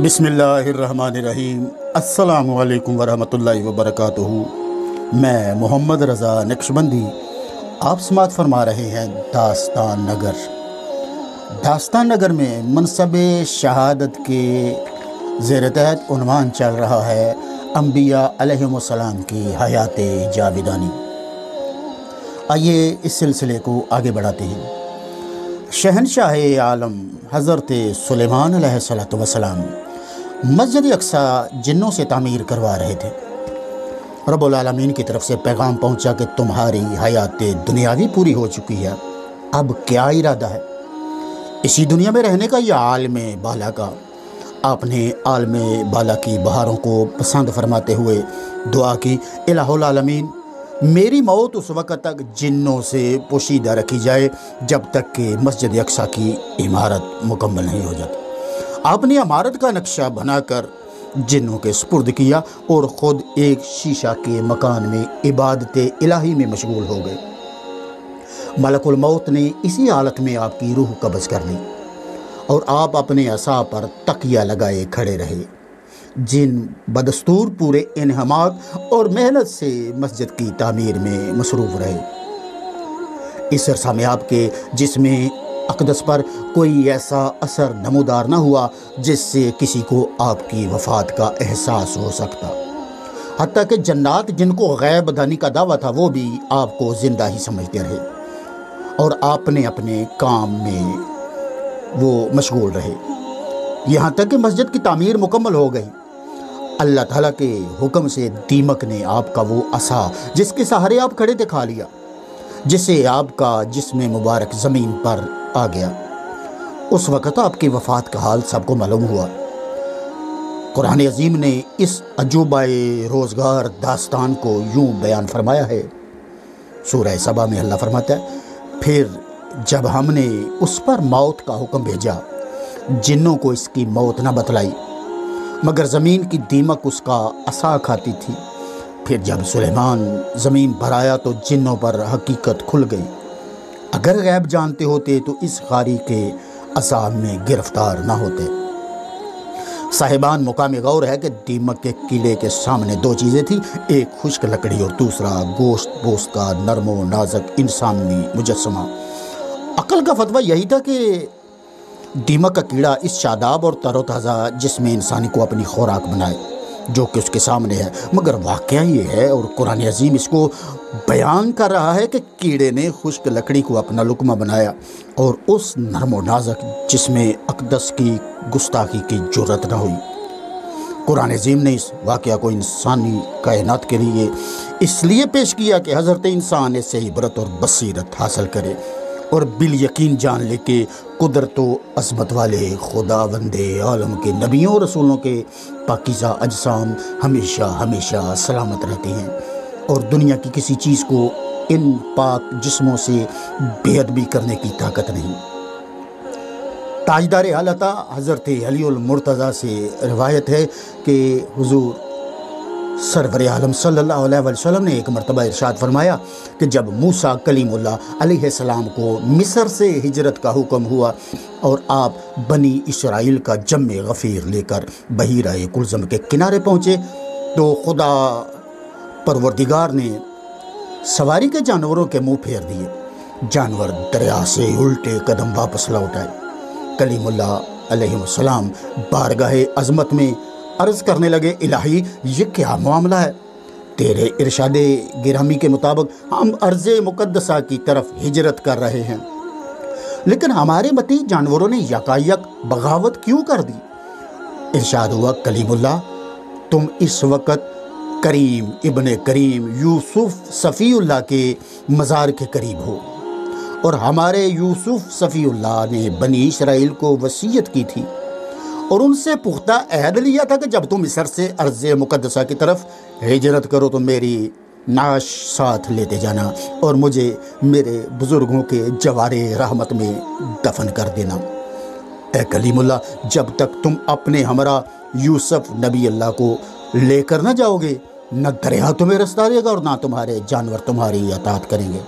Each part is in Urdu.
بسم اللہ الرحمن الرحیم۔ السلام علیکم ورحمۃ اللہ وبرکاتہ۔ میں محمد رضا نقشبندی آپ سماعت فرما رہے ہیں داستان نگر۔ داستان نگر میں منصب شہادت کے زیر تحت عنوان چل رہا ہے انبیاء علیہم السلام کی حیات جاویدانی۔ آئیے اس سلسلے کو آگے بڑھاتے ہیں۔ شہنشاہ عالم حضرت سلیمان علیہ السلام مسجد اقصیٰ جنوں سے تعمیر کروا رہے تھے۔ رب العالمین کی طرف سے پیغام پہنچا کہ تمہاری حیات دنیاوی پوری ہو چکی ہے، اب کیا ارادہ ہے؟ اسی دنیا میں رہنے کا یا عالم بالا کا؟ آپ نے عالم بالا کی بہاروں کو پسند فرماتے ہوئے دعا کی، الہ العالمین میری موت اس وقت تک جنوں سے پوشیدہ رکھی جائے جب تک کہ مسجد اقصیٰ کی عمارت مکمل نہیں ہو جاتی۔ آپ نے عمارت کا نقشہ بنا کر جنوں کے سپرد کیا اور خود ایک شیشہ کے مکان میں عبادت الہی میں مشغول ہو گئے۔ ملک الموت نے اسی حالت میں آپ کی روح قبض کر لی اور آپ اپنے عصا پر تکیہ لگائے کھڑے رہے۔ جن بدستور پورے انہماک اور محنت سے مسجد کی تعمیر میں مصروف رہے۔ اس عرصہ میں آپ کے جسم اقدس پر کوئی ایسا اثر نمودار نہ ہوا جس سے کسی کو آپ کی وفات کا احساس ہو سکتا۔ حتیٰ کہ جنات جن کو غیب دانی کا دعویٰ تھا وہ بھی آپ کو زندہ ہی سمجھتے رہے اور آپ نے اپنے کام میں وہ مشغول رہے، یہاں تک کہ مسجد کی تعمیر مکمل ہو گئی۔ اللہ تعالیٰ کے حکم سے دیمک نے آپ کا وہ عصا جس کے سہارے آپ کھڑے تھے کھا لیا، جس سے آپ کا جسم مبارک زمین پر آ گیا۔ اس وقت آپ کی وفات کا حال سب کو معلوم ہوا۔ قرآن عظیم نے اس عجوبہ روزگار داستان کو یوں بیان فرمایا ہے۔ سورہ سبا میں اللہ فرماتا ہے، پھر جب ہم نے اس پر موت کا حکم بھیجا، جنوں کو اس کی موت نہ بتلائی مگر زمین کی دیمک اس کا عصا کھاتی تھی۔ پھر جب سلیمان زمین پر آیا تو جنوں پر حقیقت کھل گئی۔ اگر غیب جانتے ہوتے تو اس غاری کے عذاب میں گرفتار نہ ہوتے۔ صاحبان مقام غور ہے کہ دیمک کے قلعے کے سامنے دو چیزیں تھیں، ایک خشک لکڑی اور دوسرا گوشت پوست کا نرم و نازک انسانی مجسمہ۔ عقل کا فتویٰ یہی تھا کہ دیمک کا کیڑا اس شاداب اور تر و تازہ جسم انسانی کو اپنی خوراک بنائے جو کہ اس کے سامنے ہے، مگر واقعہ یہ ہے اور قرآن عظیم اس کو بیان کر رہا ہے کہ کیڑے نے خشک لکڑی کو اپنا لقمہ بنایا اور اس نرم و نازک جسم اقدس کی گستاخی کی جرت نہ ہوئی۔ قرآن عظیم نے اس واقعہ کو انسانی کائنات کے لیے اس لیے پیش کیا کہ حضرت انسان اس سے عبرت اور بصیرت حاصل کرے اور بالیقین جان لے کہ قدرت و عظمت والے خداوند عالم کے نبیوں اور رسولوں کے پاکیزہ اجسام ہمیشہ ہمیشہ سلامت رہتے ہیں اور دنیا کی کسی چیز کو ان پاک جسموں سے بے ادبی کرنے کی طاقت نہیں۔ تاجدار عطا حضرت علی المرتضیٰ سے روایت ہے کہ حضور سرور عالم صلی اللہ علیہ وسلم نے ایک مرتبہ ارشاد فرمایا کہ جب موسیٰ کلیم اللہ علیہ السلام کو مصر سے ہجرت کا حکم ہوا اور آپ بنی اسرائیل کا جم غفیر لے کر بحیرہ کلزم کے کنارے پہنچے تو خدا پروردگار نے سواری کے جانوروں کے منہ پھیر دیے۔ جانور دریا سے الٹے قدم واپس لوٹ آئے۔ کلیم اللہ علیہ السلام بارگاہ عظمت میں عرض کرنے لگے، الہی یہ کیا معاملہ ہے؟ تیرے ارشاد گرامی کے مطابق ہم ارض مقدسہ کی طرف ہجرت کر رہے ہیں، لیکن ہمارے متی جانوروں نے یکایک بغاوت کیوں کر دی؟ ارشاد ہوا، کلیم اللہ تم اس وقت کریم ابن کریم یوسف صفی اللہ کے مزار کے قریب ہو اور ہمارے یوسف صفی اللہ نے بنی اسرائیل کو وصیت کی تھی اور ان سے پختہ عہد لیا تھا کہ جب تم مصر سے ارض مقدسہ کی طرف ہجرت کرو تو میری نعش ساتھ لیتے جانا اور مجھے میرے بزرگوں کے جوار رحمت میں دفن کر دینا۔ اے کلیم اللہ جب تک تم اپنے ہمراہ یوسف نبی اللہ کو لے کر نہ جاؤ گے نہ دریا تمہیں رستہ دے گا اور نہ تمہارے جانور تمہاری اطاعت کریں گے۔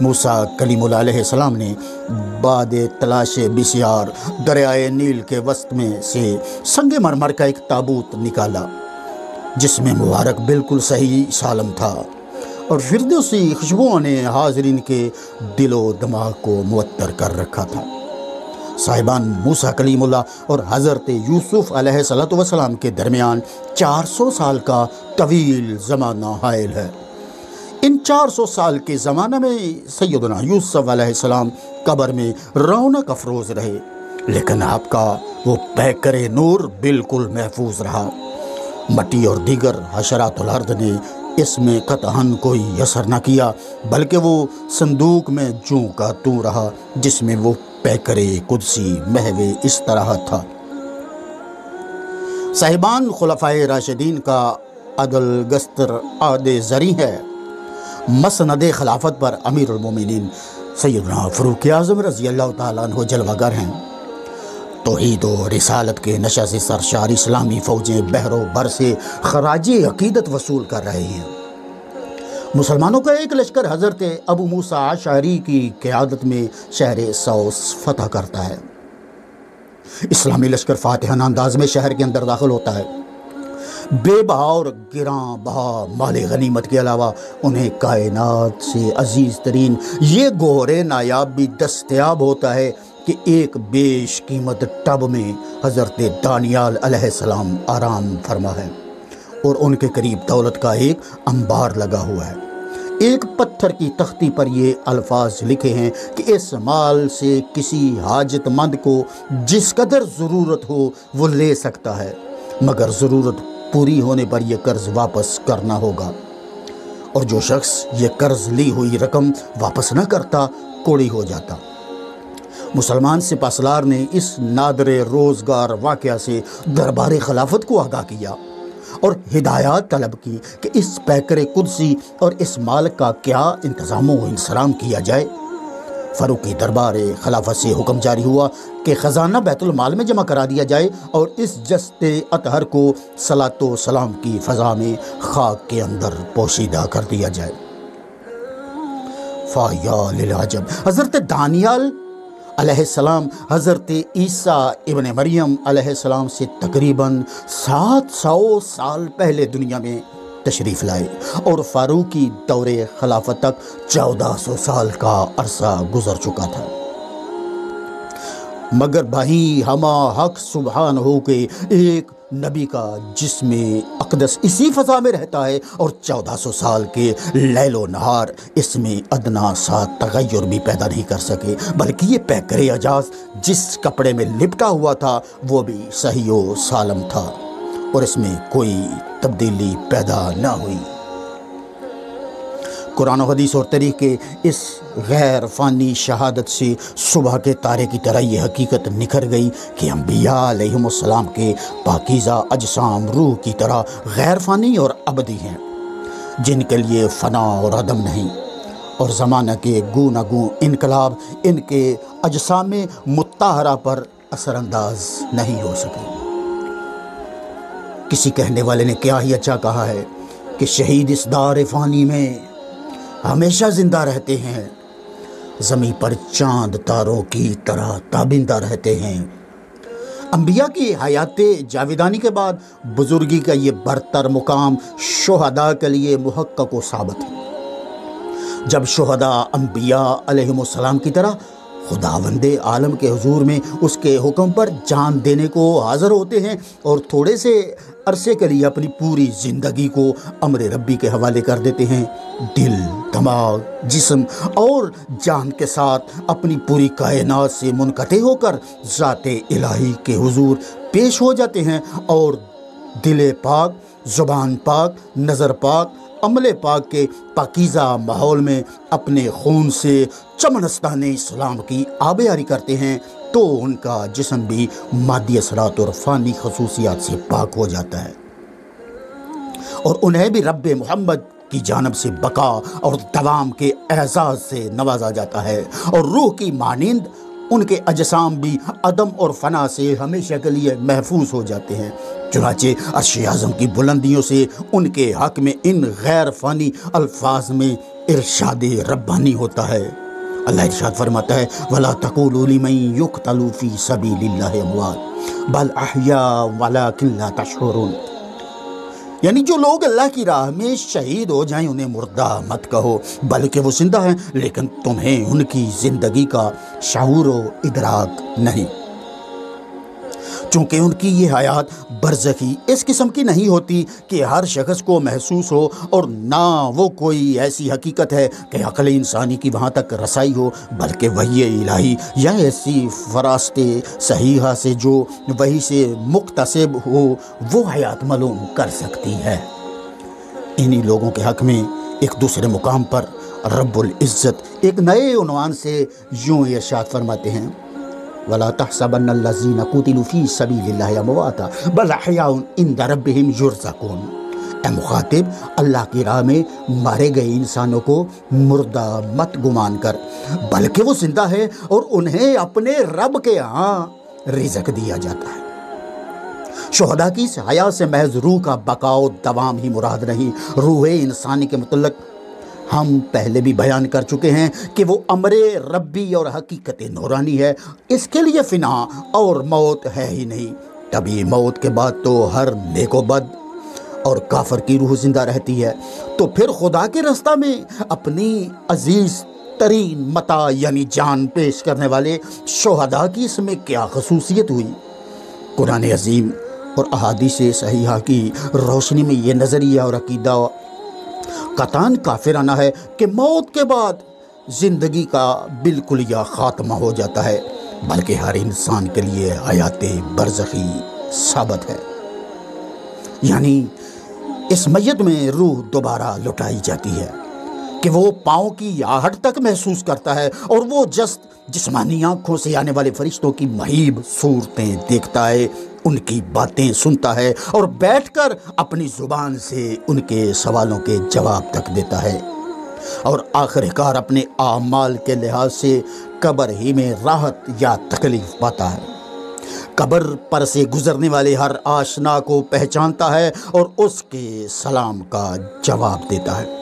موسیٰ کلیم اللہ علیہ السلام نے بعد تلاش بسیار دریائے نیل کے وسط میں سے سنگ مرمر کا ایک تابوت نکالا جس میں مبارک بالکل صحیح سالم تھا، اور فردوسی خوشبوؤں نے حاضرین کے دل و دماغ کو معطر کر رکھا تھا۔ صاحبان موسیٰ کلیم اللہ اور حضرت یوسف علیہ السلام کے درمیان 400 سال کا طویل زمانہ حائل ہے۔ ان 400 سال کے زمانہ میں سیدنا یوسف علیہ السلام قبر میں رونق افروز رہے، لیکن آپ کا وہ پیکر نور بالکل محفوظ رہا۔ مٹی اور دیگر حشرات الارض نے اس میں قطعاً کوئی اثر نہ کیا، بلکہ وہ صندوق میں جوں کا توں رہا جس میں وہ پیکر قدسی محو اس طرح تھا۔ صاحبان خلفائے راشدین کا عدل گستر عہد زریں ہے۔ مسند خلافت پر امیر المومنین سیدنا فاروق اعظم رضی اللہ تعالیٰ عنہ جلوہ گر ہیں۔ توحید و رسالت کے نشہ سے سرشار اسلامی فوجیں بحر و بر سے خراج عقیدت وصول کر رہے ہیں۔ مسلمانوں کا ایک لشکر حضرت ابو موسیٰ اشعری کی قیادت میں شہر سوس فتح کرتا ہے۔ اسلامی لشکر فاتحانہ انداز میں شہر کے اندر داخل ہوتا ہے۔ بے بہا اور گراں بہا مال غنیمت کے علاوہ انہیں کائنات سے عزیز ترین یہ گوہر نایاب بھی دستیاب ہوتا ہے کہ ایک بیش قیمت ٹب میں حضرت دانیال علیہ السلام آرام فرما ہے، اور ان کے قریب دولت کا ایک انبار لگا ہوا ہے۔ ایک پتھر کی تختی پر یہ الفاظ لکھے ہیں کہ اس مال سے کسی حاجت مند کو جس قدر ضرورت ہو وہ لے سکتا ہے، مگر ضرورت پوری ہونے پر یہ قرض واپس کرنا ہوگا، اور جو شخص یہ قرض لی ہوئی رقم واپس نہ کرتا کوڑی ہو جاتا۔ مسلمان سپہ سالار نے اس نادر روزگار واقعہ سے دربار خلافت کو آگاہ کیا اور ہدایات طلب کی کہ اس پیکر قدسی اور اس مال کا کیا انتظام و انصرام کیا جائے۔ فاروقی دربار خلافت سے حکم جاری ہوا کہ خزانہ بیت المال میں جمع کرا دیا جائے اور اس جست اطہر کو صلاۃ و سلام کی فضا میں خاک کے اندر پوشیدہ کر دیا جائے۔ فایا للعجب، حضرت دانیال علیہ السلام حضرت عیسیٰ ابن مریم علیہ السلام سے تقریباً 700 سال پہلے دنیا میں تشریف لائے، اور فاروقی دور خلافت تک 1400 سال کا عرصہ گزر چکا تھا، مگر بھائی ہما حق سبحان ہو کہ ایک نبی کا جسم اقدس اسی فضا میں رہتا ہے، اور 1400 سال کے لیل و نہار اس میں ادنا سا تغیر بھی پیدا نہیں کر سکے، بلکہ یہ پیکر اعجاز جس کپڑے میں لپٹا ہوا تھا وہ بھی صحیح و سالم تھا، اور اس میں کوئی تبدیلی پیدا نہ ہوئی۔ قرآن و حدیث اور تاریخ کے اس غیر فانی شہادت سے صبح کے تارے کی طرح یہ حقیقت نکھر گئی کہ انبیاء علیہم السلام کے پاکیزہ اجسام روح کی طرح غیر فانی اور ابدی ہیں، جن کے لیے فنا اور عدم نہیں، اور زمانہ کے گو نہ گو انقلاب ان کے اجسام مطہرہ پر اثر انداز نہیں ہو سکے۔ کسی کہنے والے نے کیا ہی اچھا کہا ہے کہ شہید اس دار فانی میں ہمیشہ زندہ رہتے ہیں، زمین پر چاند تاروں کی طرح تابندہ رہتے ہیں۔ انبیاء کی حیات جاویدانی کے بعد بزرگی کا یہ برتر مقام شہداء کے لیے محقق و ثابت ہے۔ جب شہداء انبیاء علیہم السلام کی طرح خداوند عالم کے حضور میں اس کے حکم پر جان دینے کو حاضر ہوتے ہیں اور تھوڑے سے عرصے کے لیے اپنی پوری زندگی کو امر ربی کے حوالے کر دیتے ہیں، دل، دماغ، جسم اور جان کے ساتھ اپنی پوری کائنات سے منقطع ہو کر ذات الہی کے حضور پیش ہو جاتے ہیں، اور دل پاک، زبان پاک، نظر پاک، عمل پاک کے پاکیزہ ماحول میں اپنے خون سے چمنستان اسلام کی آبیاری کرتے ہیں، تو ان کا جسم بھی مادی اثرات اور فانی خصوصیات سے پاک ہو جاتا ہے، اور انہیں بھی رب محمد کی جانب سے بقا اور دوام کے اعزاز سے نوازا جاتا ہے، اور روح کی مانند ان کے اجسام بھی عدم اور فنا سے ہمیشہ کے لیے محفوظ ہو جاتے ہیں۔ چنانچہ عرش اعظم کی بلندیوں سے ان کے حق میں ان غیر فانی الفاظ میں ارشاد ربانی ہوتا ہے۔ اللہ ارشاد فرماتا ہے وَلَا تَقُولُوا لِمَن يُقْتَلُ فِي سَبِيلِ اللَّهِ أَمْوَاتٌ بَلْ أَحْيَاءٌ وَلَٰكِن لَا تَشْعُرُونَ، یعنی جو لوگ اللہ کی راہ میں شہید ہو جائیں انہیں مردہ مت کہو، بلکہ وہ زندہ ہیں، لیکن تمہیں ان کی زندگی کا شعور و ادراک نہیں، چونکہ ان کی یہ حیات برزخی اس قسم کی نہیں ہوتی کہ ہر شخص کو محسوس ہو، اور نہ وہ کوئی ایسی حقیقت ہے کہ عقل انسانی کی وہاں تک رسائی ہو، بلکہ وحی الہی یا ایسی فراست صحیحہ سے جو وحی سے مقتصب ہو وہ حیات معلوم کر سکتی ہے۔ انہی لوگوں کے حق میں ایک دوسرے مقام پر رب العزت ایک نئے عنوان سے یوں ارشاد فرماتے ہیں وَلَا تَحْسَبَنَّ الَّذِينَ قُتِلُوا فِي سَبِيلِ اللَّهِ أَمْوَاتًا بَلْ أَحْيَاءٌ عِندَ رَبِّهِمْ يُرْزَقُونَ، اے مخاطب، اللہ کی راہ میں مارے گئے انسانوں کو مردہ مت گمان کر، بلکہ وہ زندہ ہے اور انہیں اپنے رب کے ہاں رزق دیا جاتا ہے۔ شہداء کی اس حیات سے محض روح کا بقا و دوام ہی مراد نہیں، روح انسانی کے متعلق ہم پہلے بھی بیان کر چکے ہیں کہ وہ امر ربی اور حقیقت نورانی ہے، اس کے لیے فنا اور موت ہے ہی نہیں۔ تبھی موت کے بعد تو ہر نیک و بد اور کافر کی روح زندہ رہتی ہے، تو پھر خدا کے رستہ میں اپنی عزیز ترین متاع یعنی جان پیش کرنے والے شہداء کی اس میں کیا خصوصیت ہوئی؟ قرآن عظیم اور احادیث صحیحہ کی روشنی میں یہ نظریہ اور عقیدہ قطعاً کافرانہ ہے کہ موت کے بعد زندگی کا بالکل یا خاتمہ ہو جاتا ہے، بلکہ ہر انسان کے لیے حیات برزخی ثابت ہے، یعنی اس میت میں روح دوبارہ لوٹائی جاتی ہے کہ وہ پاؤں کی آہٹ تک محسوس کرتا ہے، اور وہ جسمانی آنکھوں سے آنے والے فرشتوں کی مہیب صورتیں دیکھتا ہے، ان کی باتیں سنتا ہے، اور بیٹھ کر اپنی زبان سے ان کے سوالوں کے جواب تک دیتا ہے، اور آخر کار اپنے اعمال کے لحاظ سے قبر ہی میں راحت یا تکلیف پاتا ہے۔ قبر پر سے گزرنے والے ہر آشنا کو پہچانتا ہے اور اس کے سلام کا جواب دیتا ہے۔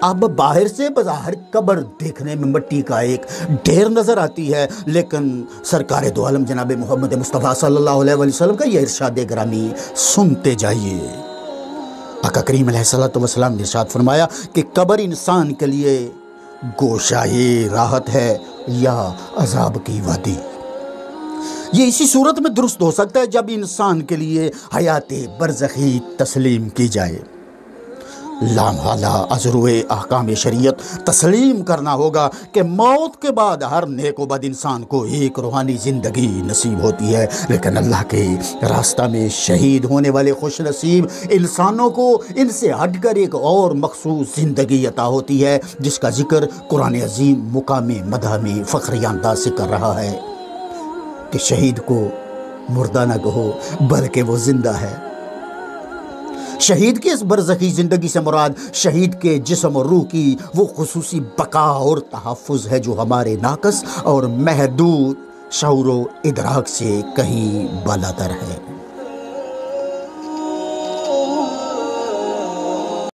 اب باہر سے بظاہر قبر دیکھنے میں مٹی کا ایک ڈھیر نظر آتی ہے، لیکن سرکار دو عالم جناب محمد مصطفیٰ صلی اللہ علیہ وسلم کا یہ ارشاد گرامی سنتے جائیے۔ آقا کریم علیہ الصلوۃ والسلام نے ارشاد فرمایا کہ قبر انسان کے لیے گوشائے راحت ہے یا عذاب کی وادی۔ یہ اسی صورت میں درست ہو سکتا ہے جب انسان کے لیے حیات برزخی تسلیم کی جائے۔ لامحالہ ازروئے احکام شریعت تسلیم کرنا ہوگا کہ موت کے بعد ہر نیک و بد انسان کو ایک روحانی زندگی نصیب ہوتی ہے، لیکن اللہ کے راستہ میں شہید ہونے والے خوش نصیب انسانوں کو ان سے ہٹ کر ایک اور مخصوص زندگی عطا ہوتی ہے، جس کا ذکر قرآن عظیم مقام مدح میں فخری انداز سے کر رہا ہے کہ شہید کو مردہ نہ کہو بلکہ وہ زندہ ہے۔ شہید کی اس برزخی زندگی سے مراد شہید کے جسم اور روح کی وہ خصوصی بقا اور تحفظ ہے جو ہمارے ناقص اور محدود شعور و ادراک سے کہیں بالاتر ہے۔